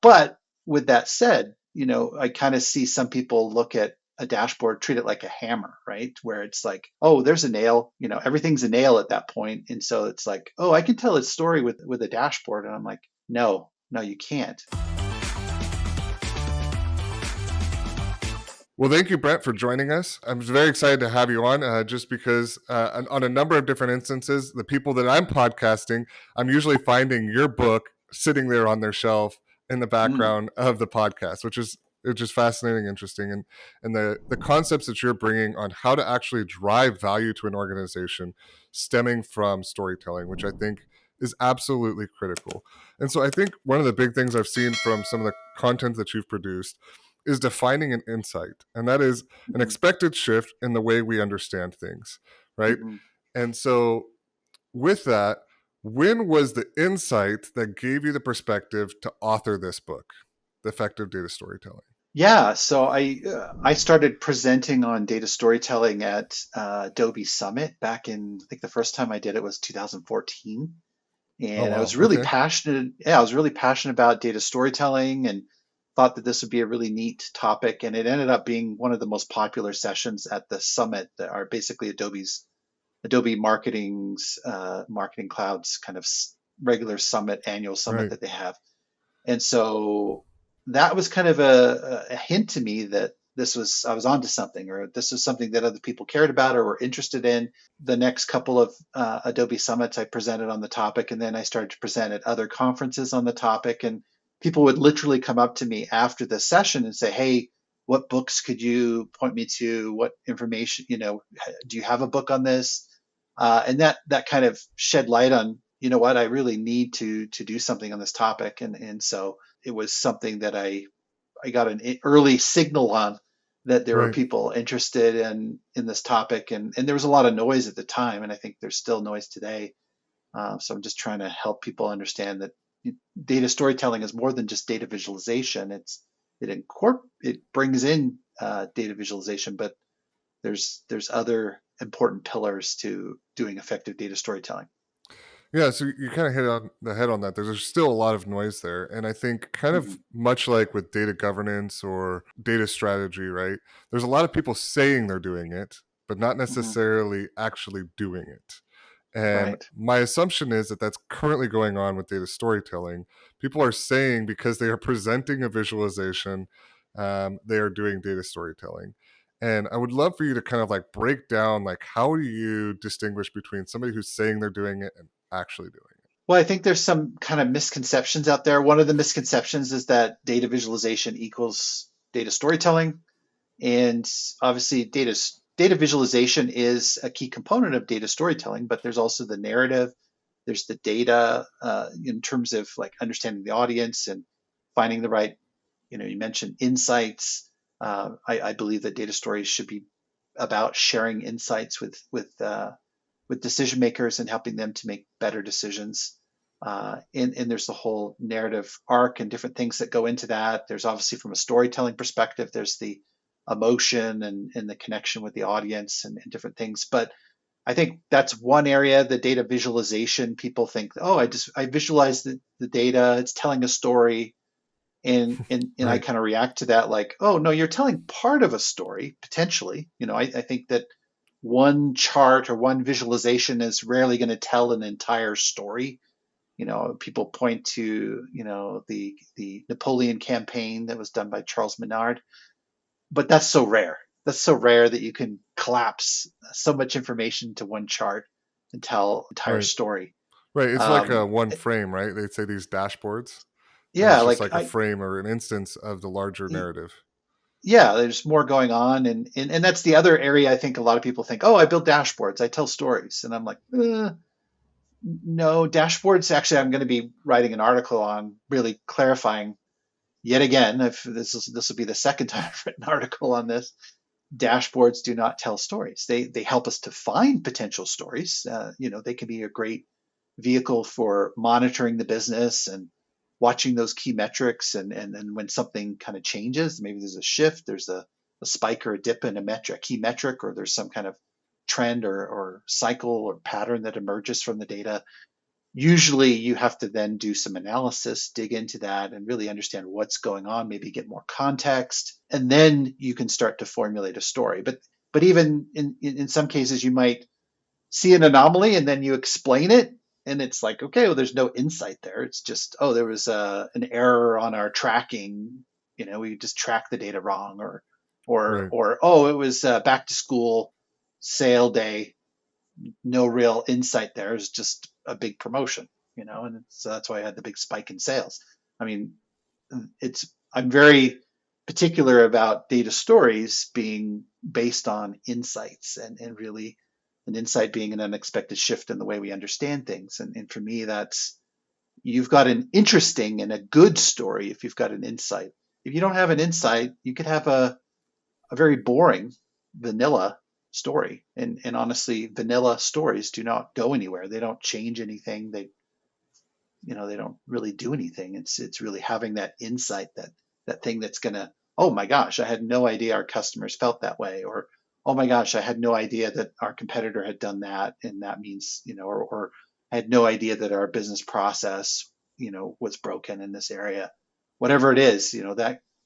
But with that said, I kind of see some people look at a dashboard, treat it like a hammer, right? Where it's like, oh, there's a nail, everything's a nail at that point. And so it's like, oh, I can tell a story with a dashboard. And I'm like, no, no, you can't. Well, thank you, Brent, for joining us. I'm very excited to have you on, just because on a number of different instances, the people that I'm podcasting, I'm usually finding your book sitting there on their shelf in the Mm, background of the podcast, which is it's just fascinating, interesting, and the concepts that you're bringing on how to actually drive value to an organization, stemming from storytelling, which I think is absolutely critical. And so I think one of the big things I've seen from some of the content that you've produced is defining an insight, and that is an mm, expected shift in the way we understand things, right? mm. And so, with that, when was the insight that gave you the perspective to author this book, The Effective Data Storytelling? Yeah, so I started presenting on data storytelling at Adobe Summit back in, I think the first time I did it was 2014. Oh, And I wow. was really Okay. passionate. Yeah, I was really passionate about data storytelling and thought that this would be a really neat topic. And it ended up being one of the most popular sessions at the summit that are basically Adobe Marketing Cloud's kind of regular summit, annual summit Right. that they have. And so that was kind of a hint to me that I was onto something, or this was something that other people cared about or were interested in. The next couple of Adobe summits, I presented on the topic, and then I started to present at other conferences on the topic. And people would literally come up to me after the session and say, "Hey, what books could you point me to? What information, do you have a book on this?" And that kind of shed light on, what, I really need to do something on this topic. And so it was something that I got an early signal on, that there were Right. people interested in this topic, and there was a lot of noise at the time, and I think there's still noise today. So I'm just trying to help people understand that data storytelling is more than just data visualization. It brings in data visualization, but there's other important pillars to doing effective data storytelling. Yeah, so you kind of hit on the head on that. There's still a lot of noise there. And I think, kind of Mhm, much like with data governance or data strategy, right? There's a lot of people saying they're doing it, but not mhm. necessarily actually doing it. And Right. my assumption is that that's currently going on with data storytelling. People are saying because they are presenting a visualization, they are doing data storytelling. And I would love for you to kind of like break down, like, how do you distinguish between somebody who's saying they're doing it and actually doing it? Well, I think there's some kind of misconceptions out there. One of the misconceptions is that data visualization equals data storytelling. And obviously, data visualization is a key component of data storytelling, but there's also the narrative, there's the data, in terms of like understanding the audience and finding the right, you mentioned insights. I believe that data stories should be about sharing insights with decision makers and helping them to make better decisions. And there's the whole narrative arc and different things that go into that. There's obviously, from a storytelling perspective, there's the emotion and the connection with the audience and different things. But I think that's one area, the data visualization. People think, oh, I visualize the data, it's telling a story. And I Right. kind of react to that like, oh no, you're telling part of a story potentially. I think that one chart or one visualization is rarely going to tell an entire story. People point to, the Napoleon campaign that was done by Charles Minard, but that's so rare. That's so rare that you can collapse so much information into one chart and tell an entire Right. story. Right. It's like a Um, one frame, right? They'd say these dashboards, and yeah, it's just like like a frame or an instance of the larger narrative. yeah, there's more going on, and that's the other area. I think a lot of people think, oh, I build dashboards, I tell stories, and I'm like, no, dashboards. Actually, I'm going to be writing an article on really clarifying yet again. If this will be the second time I've written an article on this. Dashboards do not tell stories. They help us to find potential stories. They can be a great vehicle for monitoring the business and watching those key metrics. And when something kind of changes, maybe there's a shift, there's a spike or a dip in a key metric, or there's some kind of trend or cycle or pattern that emerges from the data. Usually you have to then do some analysis, dig into that, and really understand what's going on, maybe get more context, and then you can start to formulate a story. But even in some cases, you might see an anomaly and then you explain it, and it's like, okay, well, there's no insight there. It's just, oh, there was an error on our tracking. We just tracked the data wrong, Right. or oh, it was back to school sale day, no real insight there. It's just a big promotion, and so that's why I had the big spike in sales. I mean, I'm very particular about data stories being based on insights, and really an insight being an unexpected shift in the way we understand things. And for me, that's, you've got an interesting and a good story if you've got an insight. If you don't have an insight, you could have a very boring vanilla story. And honestly, vanilla stories do not go anywhere. They don't change anything. They don't really do anything. It's really having that insight, that thing that's gonna, oh my gosh, I had no idea our customers felt that way, or oh my gosh, I had no idea that our competitor had done that, and that means, or I had no idea that our business process, was broken in this area. Whatever it is,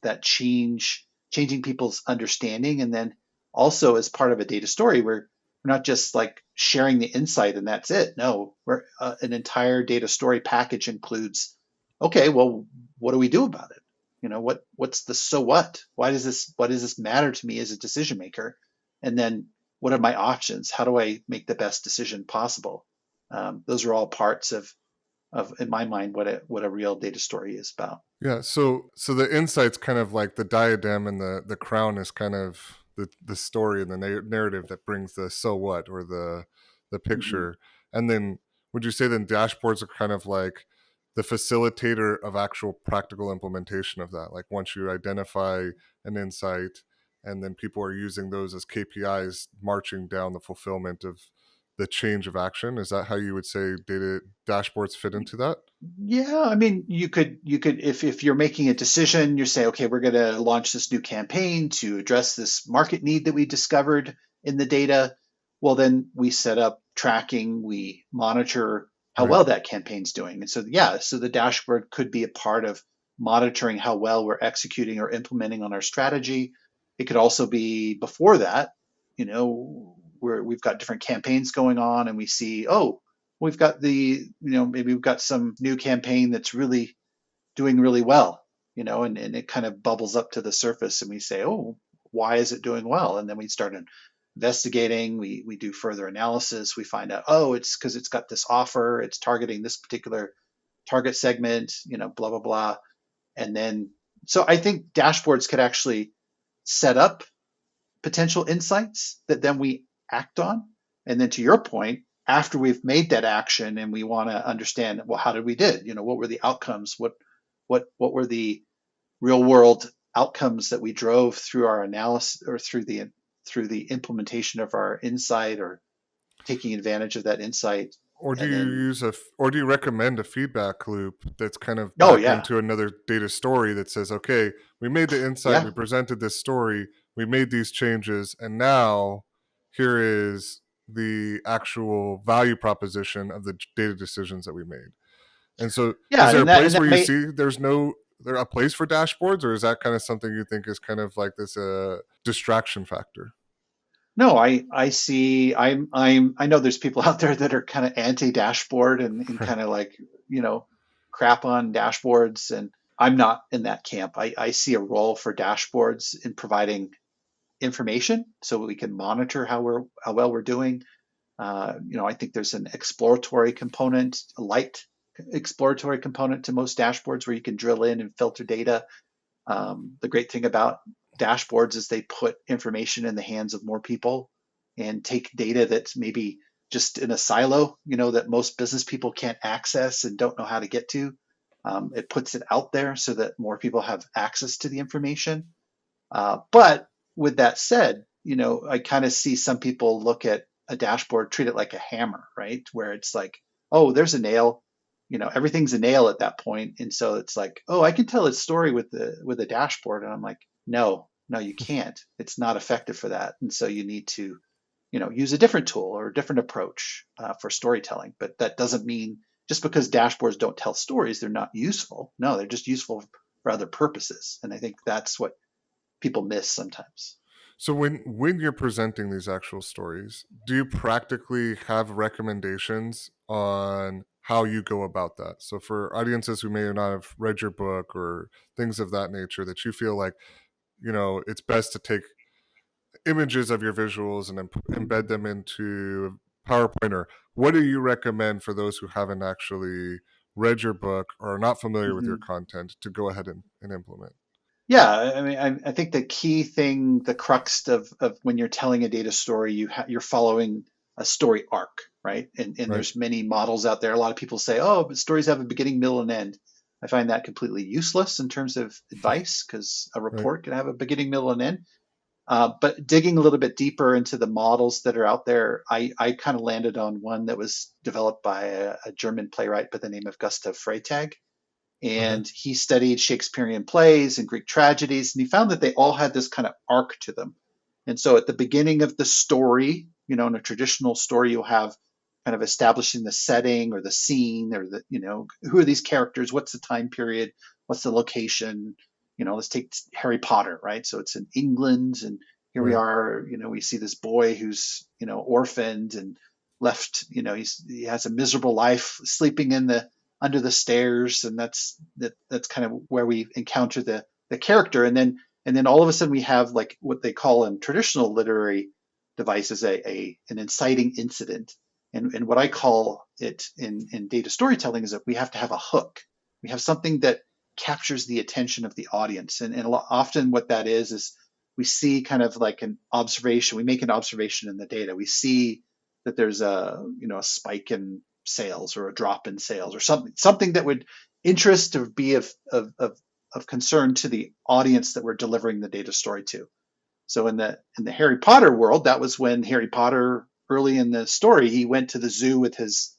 that changing people's understanding. And then also, as part of a data story, we're not just like sharing the insight and that's it. No, an entire data story package includes, okay, well, what do we do about it? What's the so what? Why does this matter to me as a decision maker? And then what are my options? How do I make the best decision possible? Those are all parts of in my mind, what a real data story is about. Yeah, so the insight's kind of like the diadem, and the crown is kind of the story and the narrative that brings the so what, or the Mm-hmm. picture. And then would you say then dashboards are kind of like the facilitator of actual practical implementation of that? Like once you identify an insight, and then people are using those as KPIs marching down the fulfillment of the change of action. Is that how you would say data dashboards fit into that? Yeah, I mean, you could if you're making a decision, you say, okay, we're going to launch this new campaign to address this market need that we discovered in the data. Well, then we set up tracking, we monitor how Right. well that campaign's doing. And so yeah, so the dashboard could be a part of monitoring how well we're executing or implementing on our strategy. It could also be before that, where we've got different campaigns going on and we see, oh, we've got maybe we've got some new campaign that's really doing really well, and it kind of bubbles up to the surface and we say, oh, why is it doing well? And then we start investigating, we do further analysis, we find out, oh, it's because it's got this offer, it's targeting this particular target segment, blah, blah, blah. And then, so I think dashboards could actually set up potential insights that then we act on. And then to your point, after we've made that action and we want to understand, well, how did we did? What were the outcomes? What were the real world outcomes that we drove through our analysis or through the implementation of our insight or taking advantage of that insight? Or do And you then, use or do you recommend a feedback loop that's kind of oh back yeah, into another data story that says, okay, we made the insight, yeah, we presented this story, we made these changes, and now here is the actual value proposition of the data decisions that we made. And so, yeah, is there a and place where that you may, see there a place for dashboards, or is that kind of something you think is kind of like this distraction factor? no, I see. I know there's people out there that are kind of anti-dashboard and Right. kind of like, you know, crap on dashboards, and I'm not in that camp. I see a role for dashboards in providing information so we can monitor how well we're doing. I think there's an exploratory component, a light exploratory component to most dashboards where you can drill in and filter data. The great thing about dashboards is they put information in the hands of more people and take data that's maybe just in a silo, that most business people can't access and don't know how to get to. It puts it out there so that more people have access to the information. But with that said, I kind of see some people look at a dashboard, treat it like a hammer, right? Where it's like, oh, there's a nail, everything's a nail at that point. And so it's like, oh, I can tell a story with a dashboard. And I'm like, no, no, you can't. It's not effective for that. And so you need to, use a different tool or a different approach for storytelling. But that doesn't mean just because dashboards don't tell stories, they're not useful. No, they're just useful for other purposes. And I think that's what people miss sometimes. So when you're presenting these actual stories, do you practically have recommendations on how you go about that? So for audiences who may not have read your book or things of that nature, that you feel like, it's best to take images of your visuals and embed them into PowerPoint, or what do you recommend for those who haven't actually read your book or are not familiar with your Mm-hmm. content to go ahead and implement? Yeah, I mean, I think the key thing, the crux of when you're telling a data story, you're following a story arc, right? And Right. there's many models out there. A lot of people say, oh, but stories have a beginning, middle, and end. I find that completely useless in terms of advice because a Right. report can have a beginning, middle, and end. But digging a little bit deeper into the models that are out there, I kind of landed on one that was developed by a German playwright by the name of Gustav Freytag, Okay. and he studied Shakespearean plays and Greek tragedies, and he found that they all had this kind of arc to them. And so at the beginning of the story, in a traditional story, you'll have kind of establishing the setting or the scene or who are these characters? What's the time period? What's the location? Let's take Harry Potter, right? So it's in England, and here we Right. are, we see this boy who's, orphaned and left, he has a miserable life sleeping under the stairs, and that's kind of where we encounter the character, and then all of a sudden we have like what they call in traditional literary devices an inciting incident, and what I call it in data storytelling is that we have to have a hook. We have something that captures the attention of the audience, and often what that is we see kind of like an observation. We make an observation in the data. We see that there's a spike in sales or a drop in sales or something that would interest or be of concern to the audience that we're delivering the data story to. So in the Harry Potter world, that was when Harry Potter, early in the story, he went to the zoo with his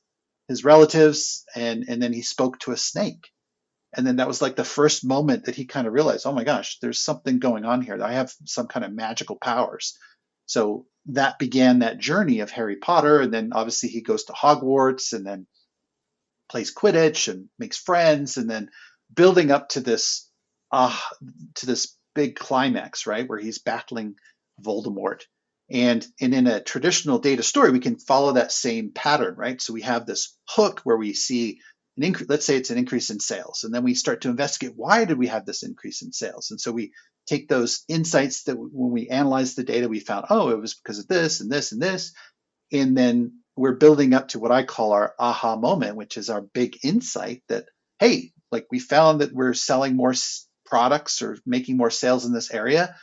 relatives, and then he spoke to a snake. And then that was like the first moment that he kind of realized, oh my gosh, there's something going on here. I have some kind of magical powers. So that began that journey of Harry Potter. And then obviously he goes to Hogwarts and then plays Quidditch and makes friends, and then building up uh, to this big climax, right, where he's battling Voldemort. And in a traditional data story, we can follow that same pattern, right? So we have this hook where we see an increase. Let's say it's an increase in sales, and then we start to investigate why did we have this increase in sales, and so we take those insights that when we analyze the data, we found, oh, it was because of this and this and this, and then we're building up to what I call our aha moment, which is our big insight that, hey, like we found that we're selling more products or making more sales in this area.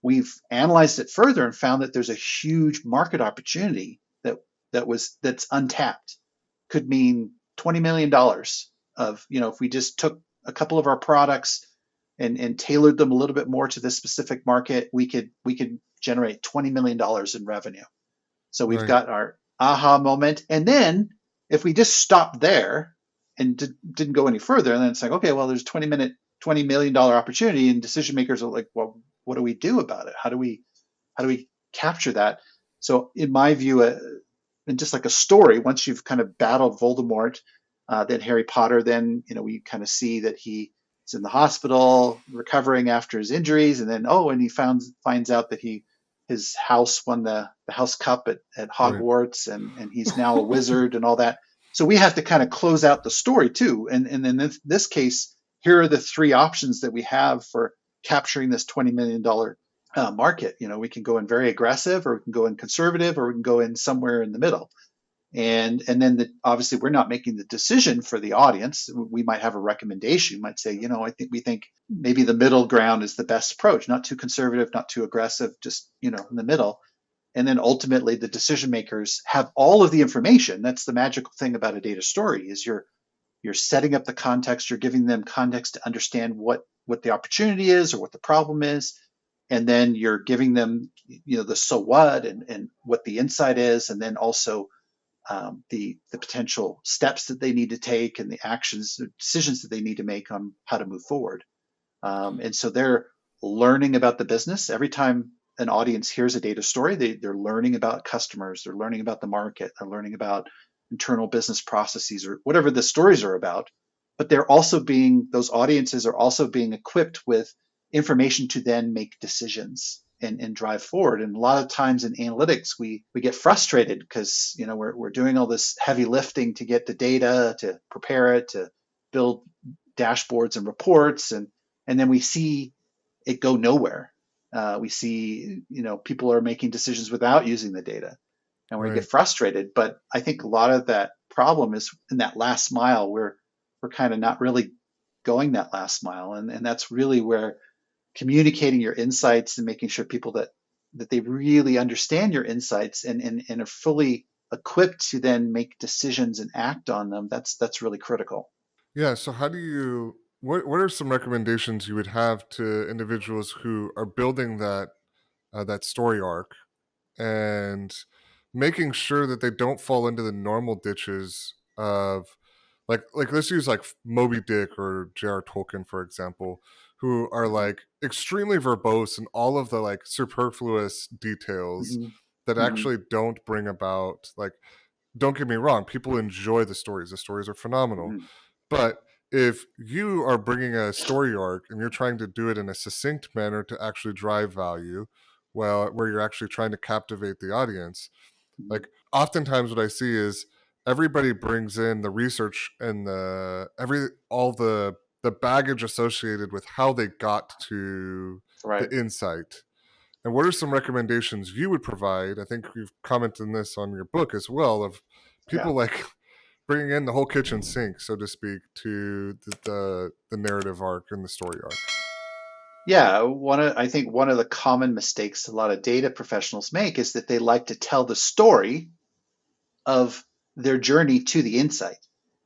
We've analyzed it further and found that there's a huge market opportunity that's untapped. Could mean $20 million of, if we just took a couple of our products and tailored them a little bit more to this specific market, we could generate $20 million in revenue. So we've Right. got our aha moment. And then if we just stop there and didn't go any further, and then it's like, okay, well, there's $20 million opportunity, and decision makers are like, well, what do we do about it? How do we capture that? So in my view, and just like a story, once you've kind of battled Voldemort, then Harry Potter, then we kind of see that he's in the hospital recovering after his injuries, and then and he finds out that his house won the House Cup at Right. Hogwarts, and he's now a wizard and all that. So we have to kind of close out the story too. And in this case, here are the three options that we have for capturing this $20 million market. We can go in very aggressive, or we can go in conservative, or we can go in somewhere in the middle. And then obviously we're not making the decision for the audience. We might have a recommendation. We might say, we think maybe the middle ground is the best approach, not too conservative, not too aggressive, just in the middle. And then ultimately the decision makers have all of the information. That's the magical thing about a data story, is you're setting up the context, you're giving them context to understand what the opportunity is or what the problem is, and then you're giving them the so what and what the insight is, and then also the potential steps that they need to take and the actions, the decisions that they need to make on how to move forward. And so they're learning about the business. Every time an audience hears a data story, they're learning about customers, they're learning about the market, they're learning about internal business processes or whatever the stories are about. But those audiences are also being equipped with information to then make decisions and drive forward. And a lot of times in analytics, we get frustrated because we're doing all this heavy lifting to get the data, to prepare it, to build dashboards and reports, and then we see it go nowhere. We see people are making decisions without using the data, and we get Right. frustrated. But I think a lot of that problem is in that last mile where we're kind of not really going that last mile, and that's really where communicating your insights and making sure people that they really understand your insights and are fully equipped to then make decisions and act on them. That's really critical. Yeah. So how do you? What are some recommendations you would have to individuals who are building that story arc and making sure that they don't fall into the normal ditches of like let's use like Moby Dick or J.R. Tolkien for example, who are Mm-hmm. like extremely verbose in all of the like superfluous details that Mm-hmm. actually don't bring about like, don't get me wrong, people enjoy the stories are phenomenal, Mm-hmm. but if you are bringing a story arc and you're trying to do it in a succinct manner to actually drive value, well, where you're actually trying to captivate the audience, Mm-hmm. like oftentimes what I see is everybody brings in the research and all the baggage associated with how they got to Right. the insight. And what are some recommendations you would provide? I think you've commented on this on your book as well of Yeah. people like bringing in the whole kitchen sink, so to speak, to the narrative arc and the story arc. Yeah, I think one of the common mistakes a lot of data professionals make is that they like to tell the story of their journey to the insight.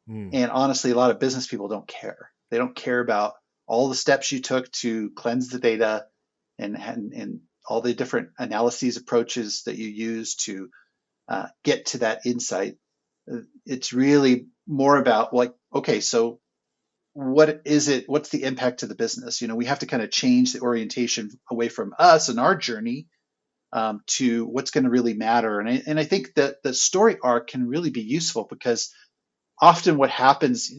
Mm, And honestly, a lot of business people don't care. They don't care about all the steps you took to cleanse the data and all the different analyses approaches that you use to get to that insight. It's really more about like, okay, so what is it? What's the impact to the business? We have to kind of change the orientation away from us and our journey to what's going to really matter. And I think that the story arc can really be useful because often what happens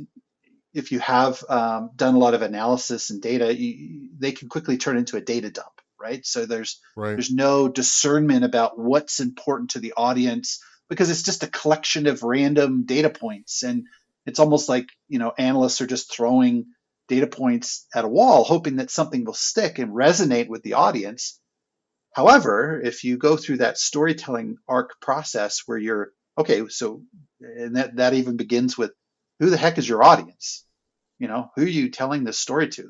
if you have done a lot of analysis and data, they can quickly turn into a data dump, right? So right. there's no discernment about what's important to the audience because it's just a collection of random data points, and it's almost like analysts are just throwing data points at a wall, hoping that something will stick and resonate with the audience. However, if you go through that storytelling arc process where you're okay, so and that even begins with who the heck is your audience? Who are you telling this story to?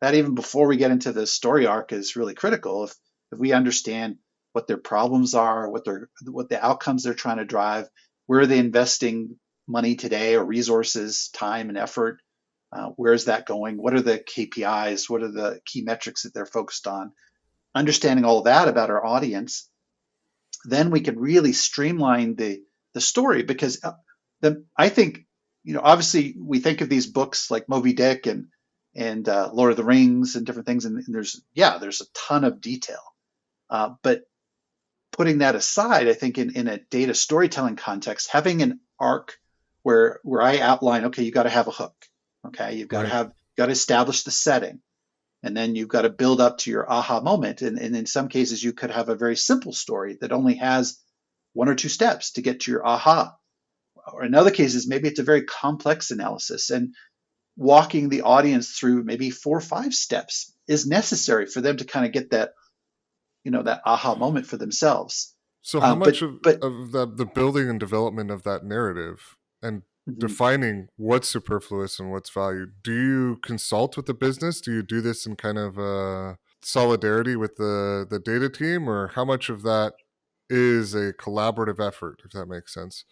That even before we get into the story arc is really critical. If we understand what their problems are, what the outcomes they're trying to drive, where are they investing money today or resources, time and effort? Where is that going? What are the KPIs? What are the key metrics that they're focused on? Understanding all of that about our audience, then we can really streamline the story because I think obviously we think of these books like Moby Dick and Lord of the Rings and different things, and there's a ton of detail, but putting that aside, I think in a data storytelling context, having an arc where I outline, okay, you got to have a hook, okay, Right. got to establish the setting, and then you've got to build up to your aha moment. And in some cases, you could have a very simple story that only has one or two steps to get to your aha. Or in other cases, maybe it's a very complex analysis, and walking the audience through maybe 4 or 5 steps is necessary for them to kind of get that aha moment for themselves. So how But much of, but the building and development of that narrative and mhm. defining what's superfluous and what's valued, do you consult with the business? Do you do this in kind of solidarity with the data team, or how much of that is a collaborative effort, if that makes sense?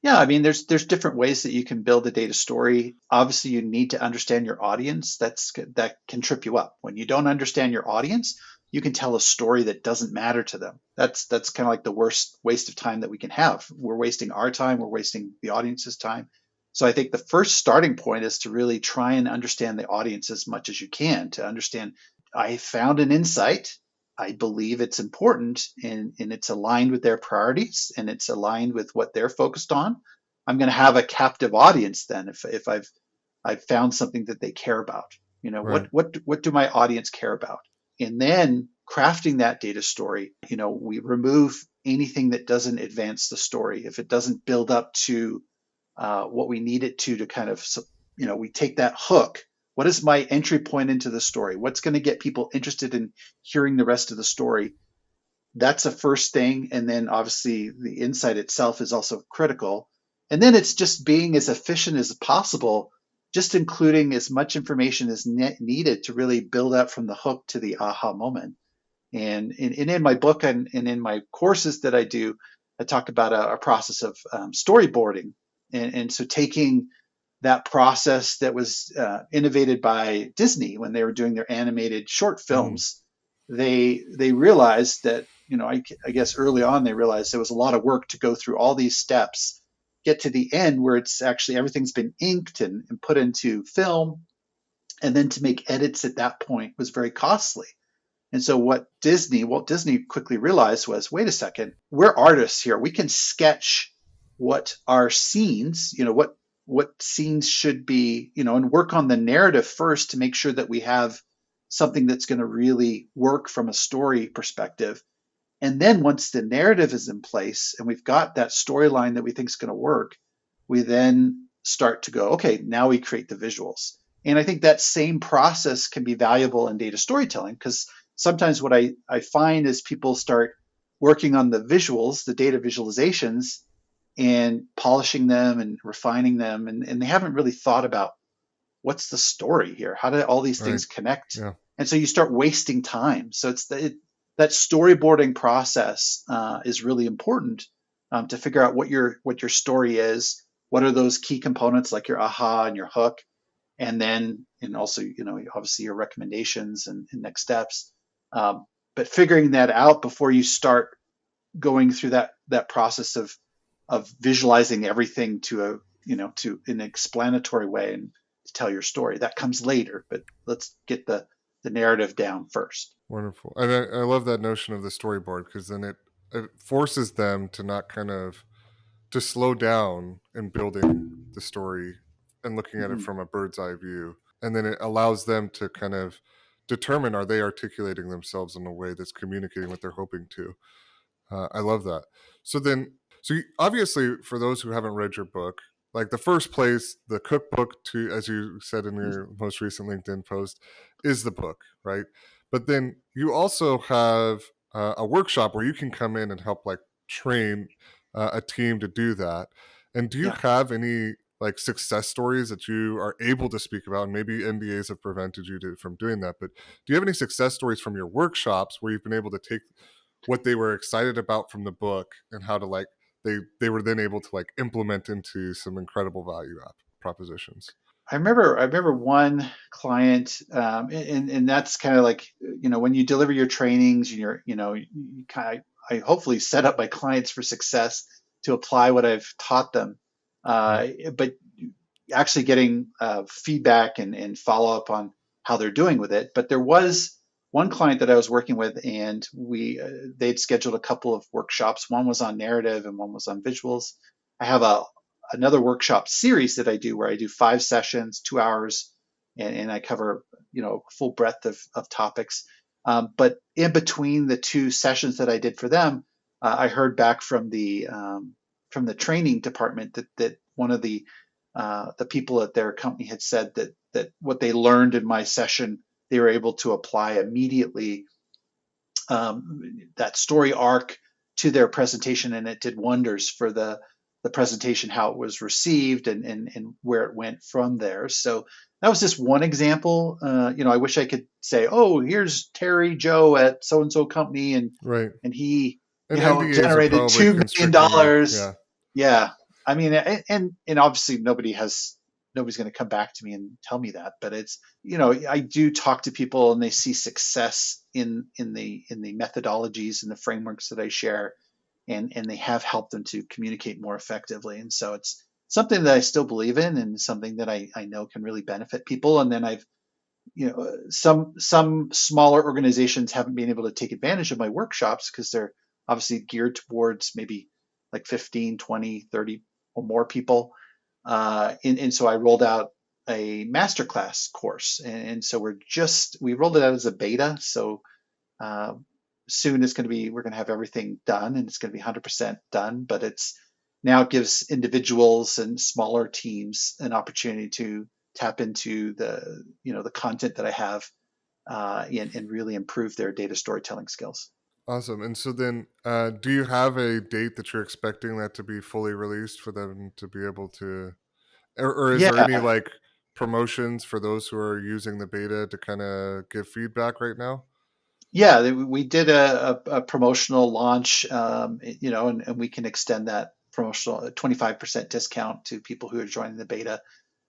Yeah, I mean, there's different ways that you can build a data story. Obviously, you need to understand your audience. That can trip you up. When you don't understand your audience, you can tell a story that doesn't matter to them. That's kind of like the worst waste of time that we can have. We're wasting our time. We're wasting the audience's time. So I think the first starting point is to really try and understand the audience as much as you can. To understand, I found an insight. I believe it's important and it's aligned with their priorities and it's aligned with what they're focused on. I'm going to have a captive audience then if I've found something that they care about. You know, Right. what do my audience care about? And then crafting that data story, we remove anything that doesn't advance the story. If it doesn't build up to what we need it to kind of, we take that hook. What is my entry point into the story? What's going to get people interested in hearing the rest of the story? That's a first thing. And then obviously the insight itself is also critical. And then it's just being as efficient as possible, just including as much information as needed to really build up from the hook to the aha moment. And in my book and in my courses that I do, I talk about a process of storyboarding. And so taking that process that was innovated by Disney when they were doing their animated short Mm. films, they realized that, I guess early on they realized there was a lot of work to go through all these steps, get to the end where it's actually everything's been inked and put into film, and then to make edits at that point was very costly. And so what Walt Disney quickly realized was, wait a second, we're artists here. We can sketch what our scenes, what scenes should be, and work on the narrative first to make sure that we have something that's going to really work from a story perspective. And then once the narrative is in place and we've got that storyline that we think is going to work, we then start to go, okay, now we create the visuals. And I think that same process can be valuable in data storytelling, because sometimes what I find is people start working on the visuals, the data visualizations, and polishing them and refining them. And they haven't really thought about what's the story here? How do all these Right. things connect? Yeah. And so you start wasting time. So that storyboarding process is really important to figure out what your story is. What are those key components like your aha and your hook, and also obviously your recommendations and next steps. But figuring that out before you start going through that process of visualizing everything to an explanatory way and to tell your story, that comes later. But let's get the narrative down first. Wonderful. And I love that notion of the storyboard, because then it forces them to not kind of to slow down in building the story and looking at it Mm-hmm. from a bird's eye view. And then it allows them to kind of determine, are they articulating themselves in a way that's communicating what they're hoping to. I love that. So then, obviously, for those who haven't read your book, like the first place, the cookbook to, as you said in your most recent LinkedIn post, is the book, right? But then you also have a workshop where you can come in and help like train a team to do that. And do you Yeah. have any like success stories that you are able to speak about? And maybe NDAs have prevented you from doing that, but do you have any success stories from your workshops where you've been able to take what they were excited about from the book and how to like they were then able to like implement into some incredible value propositions? I remember one client, and that's kind of like, when you deliver your trainings and you kind of, I hopefully set up my clients for success to apply what I've taught them. Right. But actually getting feedback and follow up on how they're doing with it. But there was one client that I was working with, and they'd scheduled a couple of workshops. One was on narrative, and one was on visuals. I have another workshop series that I do where I do 5 sessions, 2 hours, and I cover full breadth of topics. But in between the two sessions that I did for them, I heard back from the training department that one of the people at their company had said that what they learned in my session, they were able to apply immediately, that story arc to their presentation, and it did wonders for the presentation, how it was received, and where it went from there. So that was just one example. I wish I could say, oh, here's Terry Joe at so and so company, and Right. and he And NDAs are generated probably constricting. $2 million. Yeah. Yeah, I mean, and obviously nobody's going to come back to me and tell me that, but it's, I do talk to people and they see success in the methodologies and the frameworks that I share, and they have helped them to communicate more effectively. And so it's something that I still believe in, and something that I know can really benefit people. And then some smaller organizations haven't been able to take advantage of my workshops because they're obviously geared towards maybe like 15, 20, 30 or more people. And so I rolled out a masterclass course, and so we rolled it out as a beta. So uh, soon it's going to be we're going to have everything done, and it's going to be 100% done. But it's now it gives individuals and smaller teams an opportunity to tap into the content that I have and really improve their data storytelling skills. Awesome. And so then, do you have a date that you're expecting that to be fully released for them to be able to, or is there any Yeah, like promotions for those who are using the beta to kind of give feedback right now? yeah, we did a promotional launch, and we can extend that promotional 25% discount to people who are joining the beta.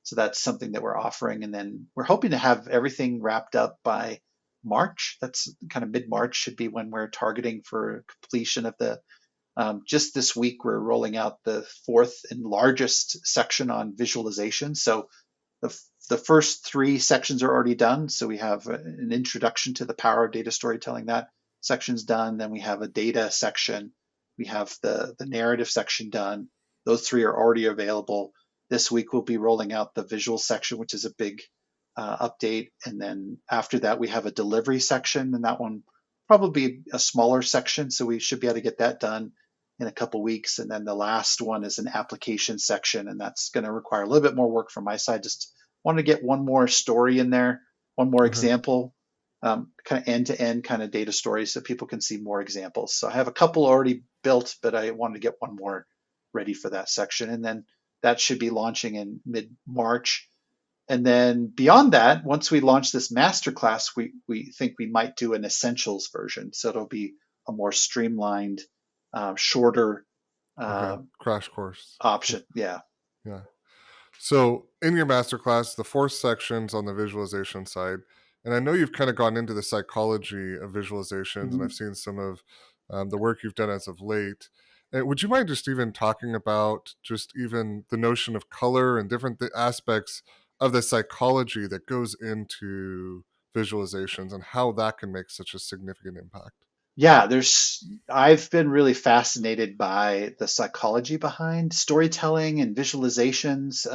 So that's something that we're offering. And then we're hoping to have everything wrapped up by March. That's kind of mid-March should be when we're targeting for completion of the. Just this week, we're rolling out the fourth and largest section on visualization. So the first three sections are already done. So we have an introduction to the power of data storytelling. That section's done. Then we have a data section. We have the narrative section done. Those three are already available. This week we'll be rolling out the visual section, which is a big update. And then after that, we have a delivery section, and that one probably a smaller section. So we should be able to get that done in a couple weeks. And then the last one is an application section, and that's going to require a little bit more work from my side. Just want to get one more story in there, one more Okay. example, kind of end to end kind of data stories so people can see more examples. So I have a couple already built, but I wanted to get one more ready for that section. And then that should be launching in mid March. And then beyond that, once we launch this masterclass, we think we might do an essentials version. So it'll be a more streamlined, shorter Okay. uh, Crash course. option. Yeah. Yeah. So in your masterclass, the four sections on the visualization side, and I know you've kind of gone into the psychology of visualizations, and I've Mhm. seen some of the work you've done as of late. And would you mind just even talking about just even the notion of color and different aspects of the psychology that goes into visualizations and how that can make such a significant impact? Yeah, I've been really fascinated by the psychology behind storytelling and visualizations.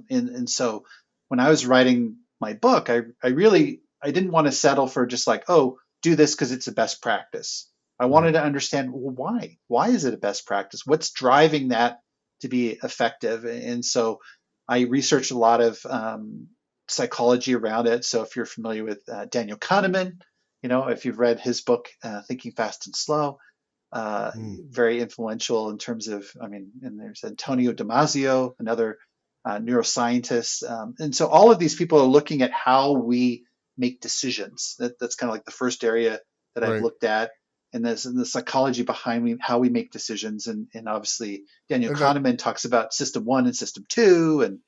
And so when I was writing my book, I didn't want to settle for just like, oh, do this because it's a best practice. I Right. wanted to understand, well, why? Why is it a best practice? What's driving that to be effective? And so I researched a lot of psychology around it. So if you're familiar with Daniel Kahneman, if you've read his book, Thinking Fast and Slow, Mm, very influential in terms of, I mean, and there's Antonio Damasio, another neuroscientist. And so all of these people are looking at how we make decisions. That's kind of like the first area that I've right. looked at. And there's the psychology behind how we make decisions. And obviously, Daniel And that, Kahneman talks about system one and system two. And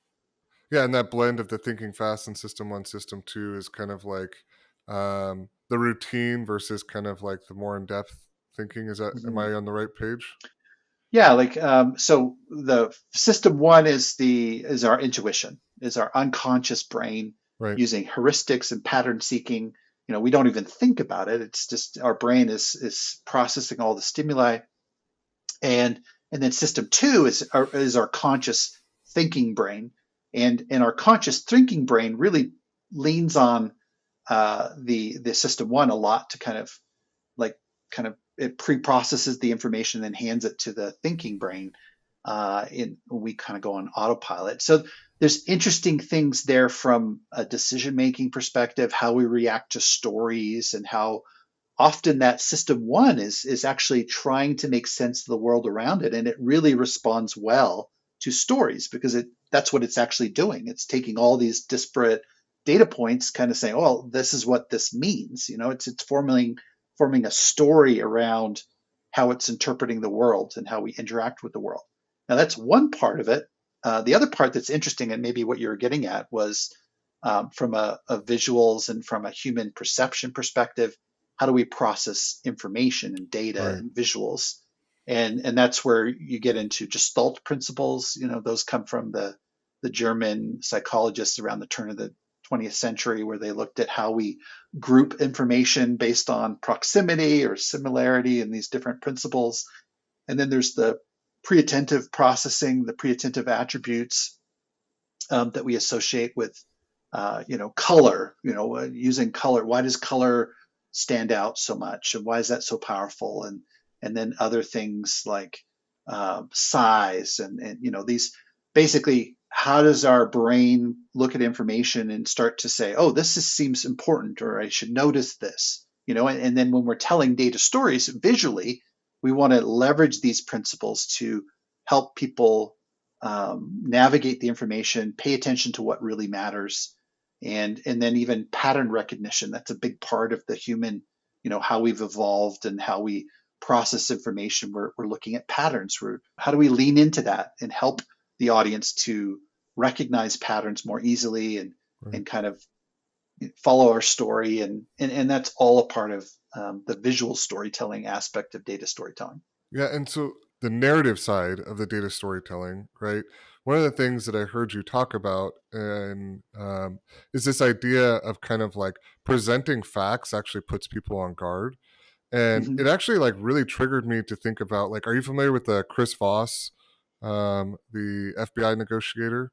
yeah, and that blend of the thinking fast and system one, system two is kind of like the routine versus kind of like the more in depth thinking. Is that, am Mhm. I on the right page? Yeah, like so the system one is our intuition, is our unconscious brain Right. using heuristics and pattern seeking. We don't even think about it. It's just our brain is processing all the stimuli, and then system two is our conscious thinking brain, and our conscious thinking brain really leans on the system one a lot to like kind of it pre-processes the information and hands it to the thinking brain. We kind of go on autopilot. So there's interesting things there from a decision making perspective, how we react to stories, and how often that system one is actually trying to make sense of the world around it, and it really responds well to stories because that's what it's actually doing. It's taking all these disparate data points, kind of saying, oh, this is what this means. It's forming a story around how it's interpreting the world and how we interact with the world. Now that's one part of it. The other part that's interesting, and maybe what you were getting at, was from a visuals and from a human perception perspective, how do we process information and data Right. and visuals? And that's where you get into Gestalt principles. Those come from the German psychologists around the turn of the 20th century, where they looked at how we group information based on proximity or similarity and these different principles. And then there's the pre-attentive processing, the pre-attentive attributes that we associate with, color. Using color. Why does color stand out so much, and why is that so powerful? And then other things like size, and these basically. How does our brain look at information and start to say, "Oh, seems important," or "I should notice this"? And then when we're telling data stories visually, we want to leverage these principles to help people navigate the information, pay attention to what really matters, and then even pattern recognition. That's a big part of the human, how we've evolved and how we process information. We're looking at patterns. How do we lean into that and help the audience to recognize patterns more easily and kind of follow our story, and that's all a part of the visual storytelling aspect of data storytelling. Yeah, and so the narrative side of the data storytelling, right? One of the things that I heard you talk about and is this idea of kind of like presenting facts actually puts people on guard. And Mm-hmm. it actually like really triggered me to think about like, are you familiar with Chris Voss, the FBI negotiator?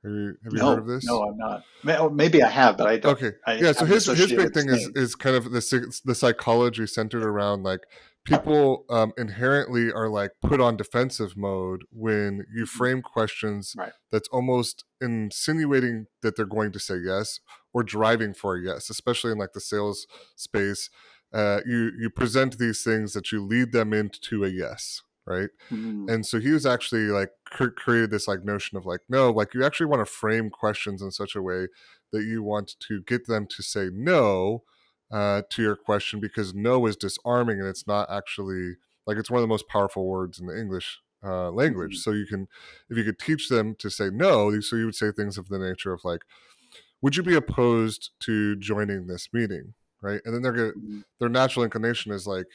Have you heard of No, this? no, I'm not. Maybe I have, but I don't. Okay, I yeah. So haven't his associated big with his thing is name. kind of the psychology centered around like people inherently are like put on defensive mode when you Mm-hmm. frame questions Right. that's almost insinuating that they're going to say yes or driving for a yes, especially in like the sales space. You present these things that you lead them into a yes, right? Mm-hmm. And so he was actually like created this like notion of like no, like you actually want to frame questions in such a way that you want to get them to say no to your question, because no is disarming and it's not actually like it's one of the most powerful words in the English language. Mm-hmm. So you can, if you could teach them to say no, so you would say things of the nature of like, would you be opposed to joining this meeting? Right. And then Mm-hmm. their natural inclination is like,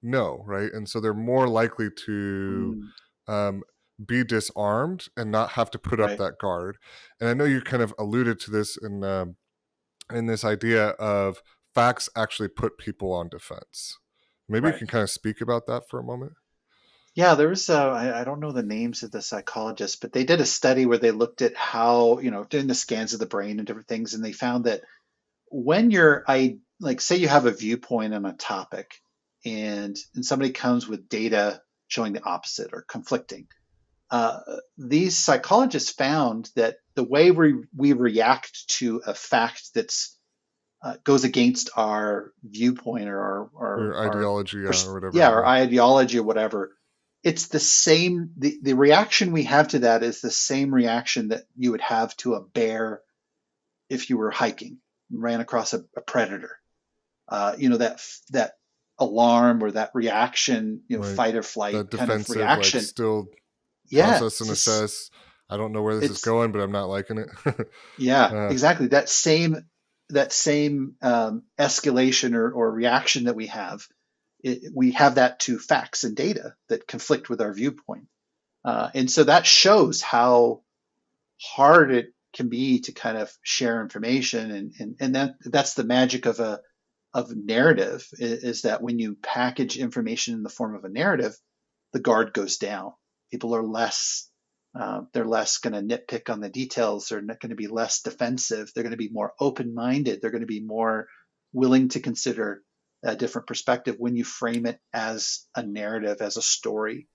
no, right? And so they're more likely to Mm-hmm. um, be disarmed and not have to put up Right. that guard. And I know you kind of alluded to this in this idea of facts actually put people on defense. Maybe you Right. can kind of speak about that for a moment. Yeah, there was I don't know the names of the psychologists, but they did a study where they looked at how, doing the scans of the brain and different things, and they found that when like say you have a viewpoint on a topic, and somebody comes with data showing the opposite or conflicting, uh, these psychologists found that the way we react to a fact that's goes against our viewpoint or Your ideology, yeah, or yeah, whatever. our Yeah. ideology or whatever, it's the same. The reaction we have to that is the same reaction that you would have to a bear if you were hiking and ran across a predator. That alarm or that reaction, Right. fight or flight That kind of defensive, like reaction. still Yeah, process and assess. I don't know where this is it's going, but I'm not liking it. yeah, uh, exactly. That same escalation or reaction that we have that to facts and data that conflict with our viewpoint. And so that shows how hard it can be to kind of share information, and that's the magic of narrative, is that when you package information in the form of a narrative, the guard goes down. People are less they're less going to nitpick on the details. They're going to be less defensive. They're going to be more open-minded. They're going to be more willing to consider a different perspective when you frame it as a narrative, as a story.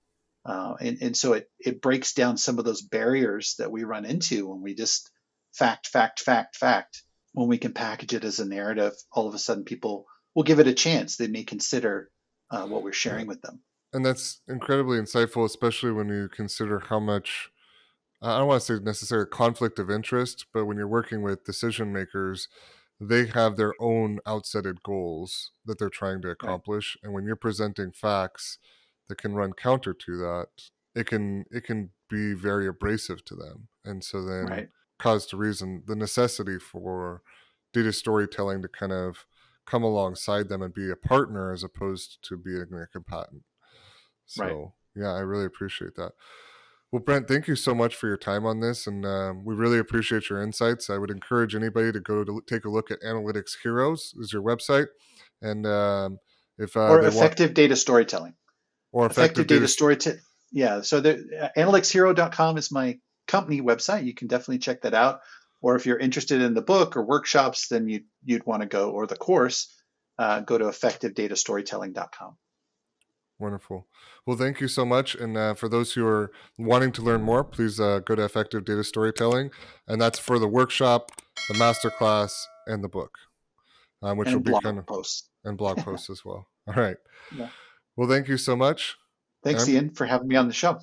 And so it breaks down some of those barriers that we run into when we just fact, fact, fact, fact. When we can package it as a narrative, all of a sudden people will give it a chance. They may consider what we're yeah. sharing with them. And that's incredibly insightful, especially when you consider how much, I don't want to say necessarily conflict of interest, but when you're working with decision makers, they have their own outsetted goals that they're trying to Right, accomplish. And when you're presenting facts that can run counter to that, it can be very abrasive to them. And so then right, cause to reason the necessity for data storytelling to kind of come alongside them and be a partner as opposed to being a combatant. right. So yeah, I really appreciate that. Well, Brent, thank you so much for your time on this, and we really appreciate your insights. I would encourage anybody to go to take a look at Analytics Heroes is your website, and if Or they want effective data storytelling. or effective Effective data, data storytelling. Yeah, so analyticshero.com is my company website. You can definitely check that out. Or if you're interested in the book or workshops, then you'd want to go, or the course, go to effectivedatastorytelling.com. Wonderful. Well, thank you so much. And for those who are wanting to learn more, please go to Effective Data Storytelling. And that's for the workshop, the masterclass, and the book, which will And be blog kind of, posts. and blog posts as well. All right. Yeah. Well, thank you so much. Thanks, And Ian, for having me on the show.